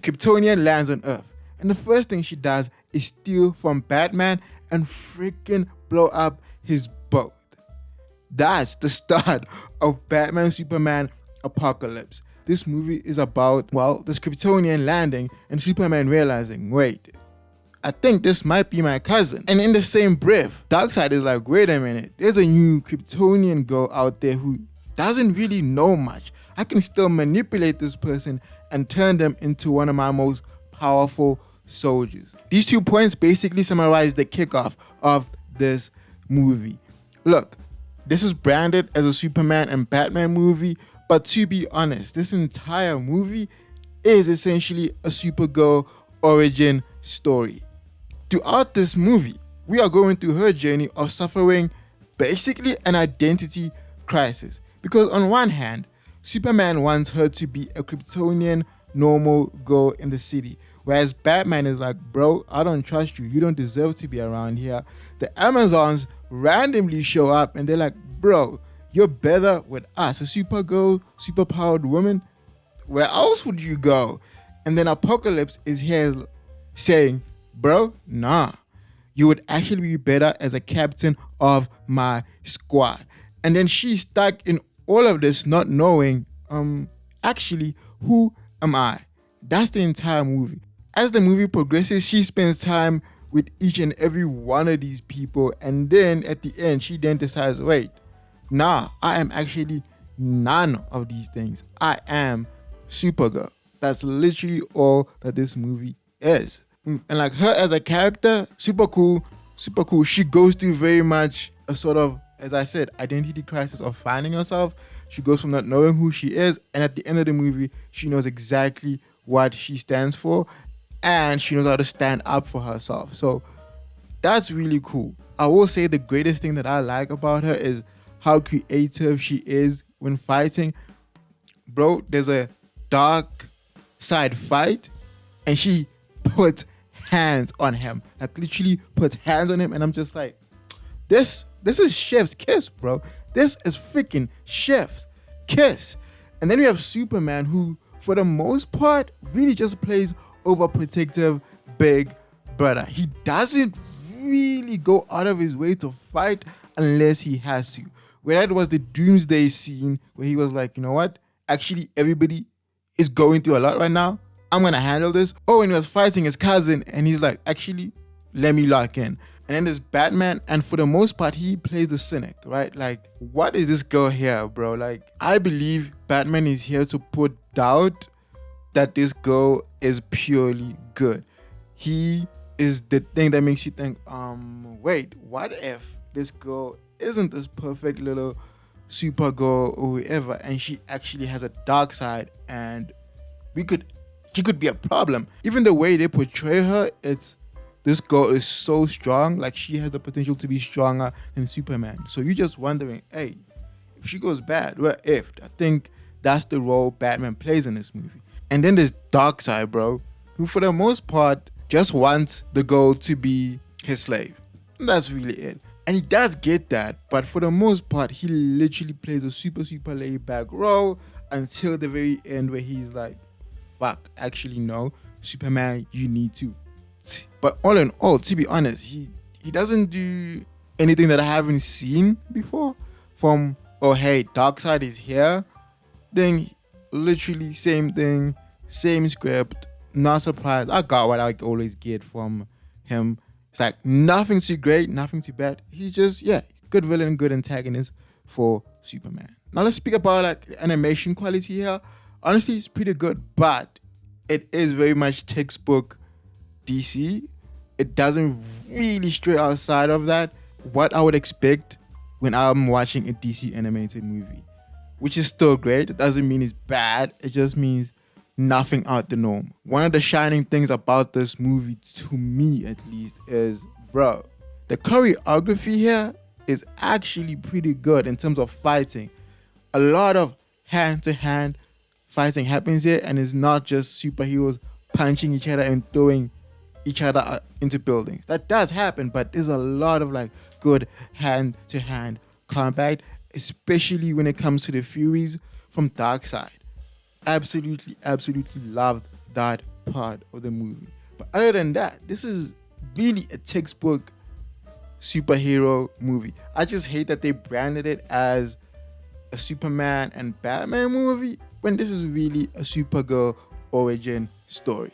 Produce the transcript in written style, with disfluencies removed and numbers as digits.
Kryptonian lands on Earth, and the first thing she does is steal from Batman and freaking blow up his boat. That's the start of Batman Superman Apocalypse. This movie is about, well, this Kryptonian landing and Superman realizing, wait, I think this might be my cousin. And in the same breath, Darkseid is like, wait a minute, there's a new Kryptonian girl out there who doesn't really know much. I can still manipulate this person and turn them into one of my most powerful soldiers. These 2 points basically summarize the kickoff of this movie. Look, this is branded as a Superman and Batman movie, but to be honest, this entire movie is essentially a Supergirl origin story. Throughout this movie, we are going through her journey of suffering basically an identity crisis. Because on one hand, Superman wants her to be a Kryptonian normal girl in the city, whereas Batman is like, bro, I don't trust you. You don't deserve to be around here. The Amazons randomly show up and they're like, bro, you're better with us. A Supergirl, superpowered woman, where else would you go? And then Apocalypse is here saying, bro, nah, you would actually be better as a captain of my squad. And then she's stuck in all of this not knowing, actually, who am I? That's the entire movie. As the movie progresses, she spends time with each and every one of these people. And then at the end, she then decides, wait, nah, I am actually none of these things. I am Supergirl. That's literally all that this movie is. And like her as a character, super cool. She goes through very much a sort of, as I said, identity crisis of finding herself. She goes from not knowing who she is, and at the end of the movie, she knows exactly what she stands for, and she knows how to stand up for herself. So that's really cool. I will say the greatest thing that I like about her is how creative she is when fighting. Bro, there's a dark side fight, and she puts hands on him. Like literally puts hands on him, and I'm just like, this is chef's kiss, bro. This is freaking chef's kiss. And then we have Superman, who for the most part really just plays overprotective big brother. He doesn't really go out of his way to fight unless he has to. Where that was the Doomsday scene where he was like, you know what? Actually, everybody is going through a lot right now. I'm gonna handle this. Oh, and he was fighting his cousin, and he's like, actually, let me lock in. And then there's Batman, and for the most part, he plays the cynic, right? Like, what is this girl here, bro? Like, I believe Batman is here to put doubt that this girl is purely good. He is the thing that makes you think, wait, what if this girl isn't this perfect little Supergirl or whoever, and she actually has a dark side, and she could be a problem. Even the way they portray her, this girl is so strong, like she has the potential to be stronger than Superman. So you're just wondering, hey, if she goes bad, what if? I think that's the role Batman plays in this movie. And then there's Darkseid, bro, who for the most part just wants the girl to be his slave. And that's really it. And he does get that, but for the most part, he literally plays a super laid back role until the very end where he's like, fuck, actually no, Superman, you need to. But all in all, to be honest, he doesn't do anything that I haven't seen before. From, oh hey, Darkseid is here, then literally same thing, same script, not surprised. I got what I always get from him. It's like nothing too great, nothing too bad. He's just, yeah, good villain, good antagonist for Superman. Now let's speak about like the animation quality here. Honestly, it's pretty good, but it is very much textbook DC. It doesn't really stray outside of that. What I would expect when I'm watching a DC animated movie, which is still great. It doesn't mean it's bad. It just means nothing out the norm. One of the shining things about this movie, to me at least, is, bro, the choreography here is actually pretty good in terms of fighting. A lot of hand-to-hand fighting happens here, and it's not just superheroes punching each other and throwing each other into buildings. That does happen, but there's a lot of like good hand-to-hand combat, especially when it comes to the Furies from Darkseid. Absolutely loved that part of the movie. But other than that, this is really a textbook superhero movie. I just hate that they branded it as a Superman and Batman movie when this is really a Supergirl origin story.